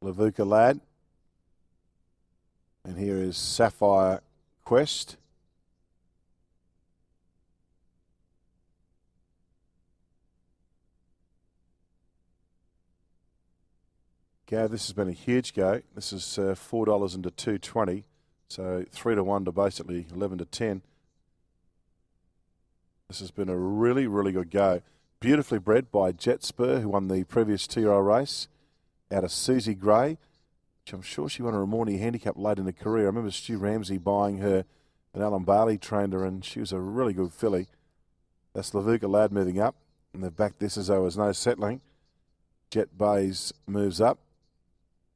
Lavuka Lad. And here is Sapphire Quest. Gav, this has been a huge go. This is $4 into $2.20. So 3 to 1 to basically 11 to 10. This has been a really, really good go. Beautifully bred by Jet Spur, who won the previous 2-year-old race, out of Susie Gray, which I'm sure she won a Ramornie handicap late in her career. I remember Stu Ramsey buying her, and Alan Barley trained her, and she was a really good filly. That's Lavuka Lad moving up, and they've backed this as though there's no settling. Jet Bays moves up.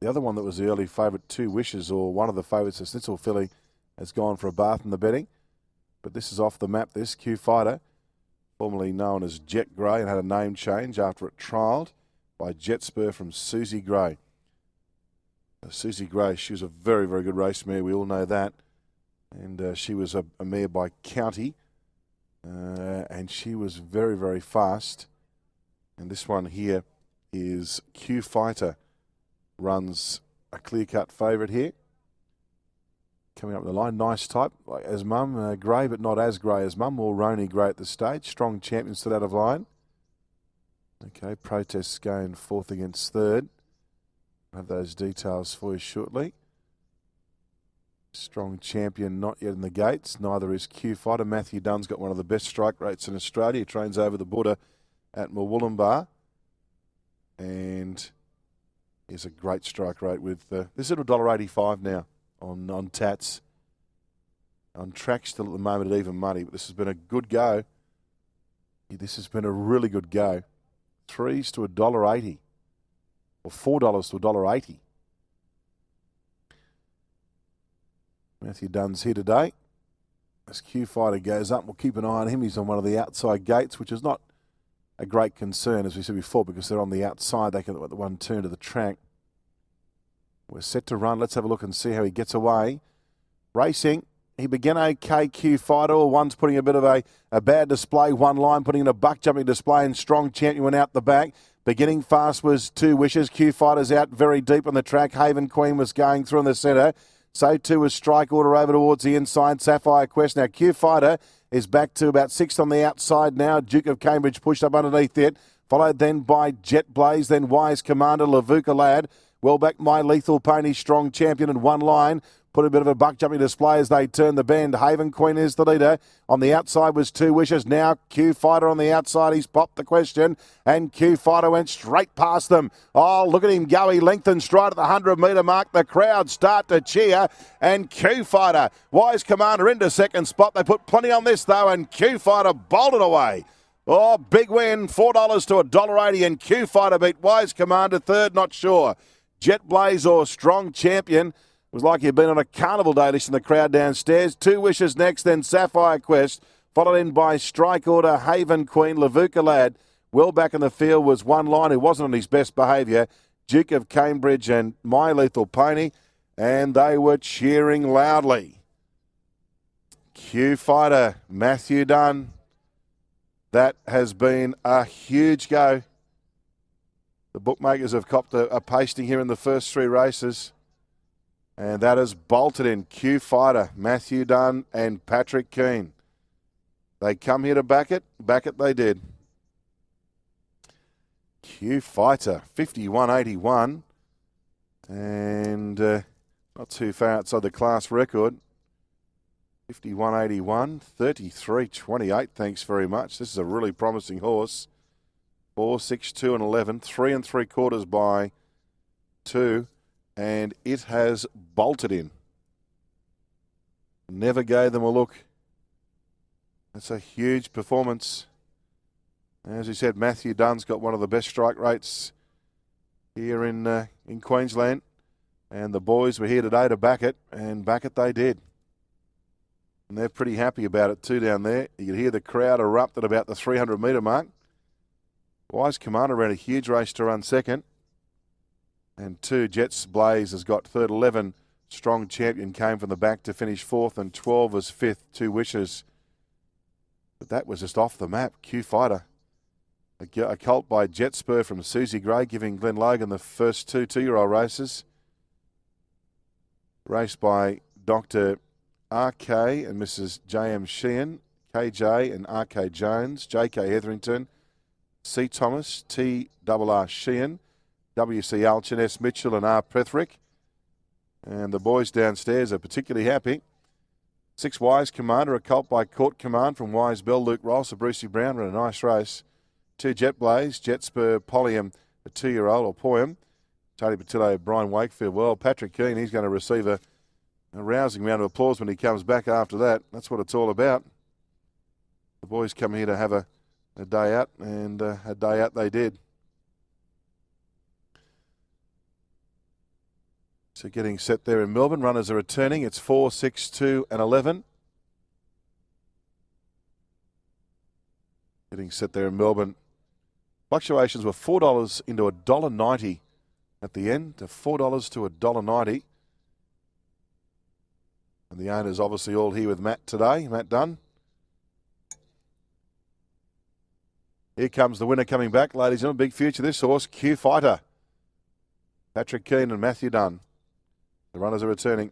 The other one that was the early favourite, Two Wishes, or one of the favourites, the Snitzel filly, has gone for a bath in the betting. But this is off the map, this, Qfighter, formerly known as Jet Grey, and had a name change after it trialled by Jet Spur from Susie Gray. Susie Gray, she was a very, very good race mare, we all know that. And she was a mare by County, and she was very, very fast. And this one here is Qfighter, runs a clear-cut favourite here. Coming up the line, nice type, like as mum, grey but not as grey as mum, or Roni grey at the stage. Strong champion stood out of line. Okay, protests going fourth against third. I'll have those details for you shortly. Strong champion not yet in the gates, neither is Qfighter. Matthew Dunn's got one of the best strike rates in Australia. He trains over the border at Murwillumbah. And he's a great strike rate with, this is at $1.85 now. On Tats. On track still at the moment at even money, but this has been a good go. This has been a really good go. $3s to $1.80. Or $4 to $1.80. Matthew Dunn's here today. As Qfighter goes up, we'll keep an eye on him. He's on one of the outside gates, which is not a great concern, as we said before, because they're on the outside. They can let the one turn to the track. We're set to run. Let's have a look and see how he gets away. Racing. He began okay, Qfighter. One's putting a bit of a bad display. One line putting in a buck jumping display, and Strong Champion went out the back. Beginning fast was Two Wishes. Qfighter's out very deep on the track. Haven Queen was going through in the centre. So too was Strike Order over towards the inside. Sapphire Quest. Now Qfighter is back to about sixth on the outside now. Duke of Cambridge pushed up underneath it. Followed then by Jet Blaze, then Wise Commander, Lavuka Lad. Well back, My Lethal Pony, Strong Champion in one line. Put a bit of a buck jumping display as they turn the bend. Haven Queen is the leader. On the outside was Two Wishes. Now Qfighter on the outside. He's popped the question. And Qfighter went straight past them. Oh, look at him go. He lengthened straight at the 100-metre mark. The crowd start to cheer. And Qfighter, Wise Commander into second spot. They put plenty on this though. And Qfighter bolted away. Oh, big win. $4 to $1.80. And Qfighter beat Wise Commander third, not sure. Jet Blaze or Strong Champion. It was like he'd been on a carnival day listening to the crowd downstairs. Two Wishes next, then Sapphire Quest, followed in by Strike Order, Haven Queen, Lavuka Lad. Well back in the field was one line who wasn't on his best behaviour, Duke of Cambridge and My Lethal Pony, and they were cheering loudly. Qfighter, Matthew Dunn. That has been a huge go. The bookmakers have copped a pasting here in the first three races. And that has bolted in Qfighter, Matthew Dunn and Patrick Keane. They come here to back it. Back it they did. Qfighter, 51.81. And not too far outside the class record. 51.81, 33.28. Thanks very much. This is a really promising horse. 4, 6, 2 and 11. 3 3/4 by 2. And it has bolted in. Never gave them a look. That's a huge performance. As you said, Matthew Dunn's got one of the best strike rates here in Queensland. And the boys were here today to back it, and back it they did. And they're pretty happy about it too down there. You could hear the crowd erupt at about the 300-metre mark. Wise Commander ran a huge race to run second. And 2, Jets Blaze has got third. 11, Strong Champion came from the back to finish fourth. And 12 was fifth, Two Wishes. But that was just off the map. Qfighter A colt by Jet Spur from Susie Gray, giving Glenn Logan the first two-year-old races. Raced by Dr. RK and Mrs. J.M. Sheehan, KJ and RK Jones, J.K. Hetherington, C. Thomas, T.R.R. Sheehan, W.C. Alchin, S. Mitchell and R. Prethrick. And the boys downstairs are particularly happy. 6 Wise Commander, a colt by Court Command from Wise Bell, Luke Ross, a Brucey Brown, ran a nice race. 2 Jet Blaze, Jet Spur, Polium, a 2-year-old, or Poem. Tony Patillo, Brian Wakefield. Well, Patrick Keane, he's going to receive a rousing round of applause when he comes back after that. That's what it's all about. The boys come here to have a day out, and a day out they did. So getting set there in Melbourne. Runners are returning. It's 4, 6, 2 and 11. Getting set there in Melbourne. Fluctuations were $4 into $1.90 at the end, to $4 to $1.90. And the owners obviously all here with Matt today. Matt Dunn. Here comes the winner coming back, ladies and gentlemen. Big future this horse, Qfighter. Patrick Keane and Matthew Dunn. The runners are returning.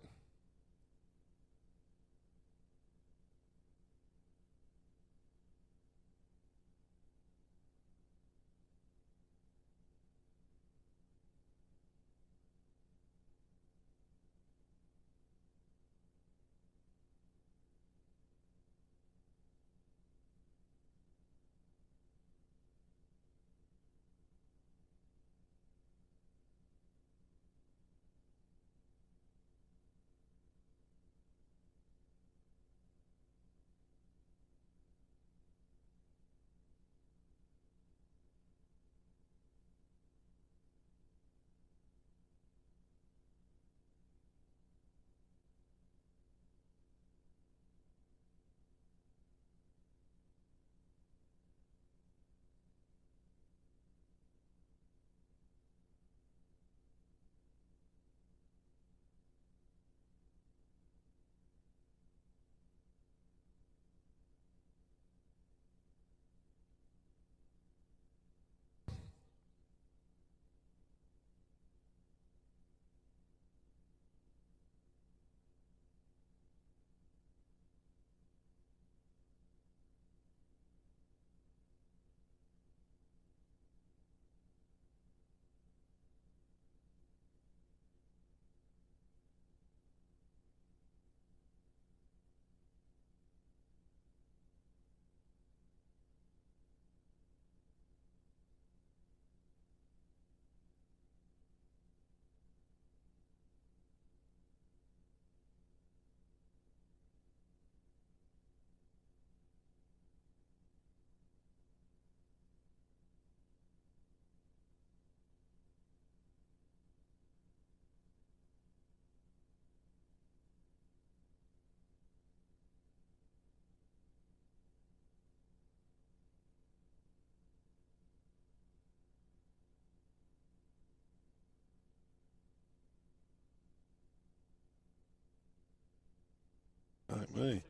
Like me.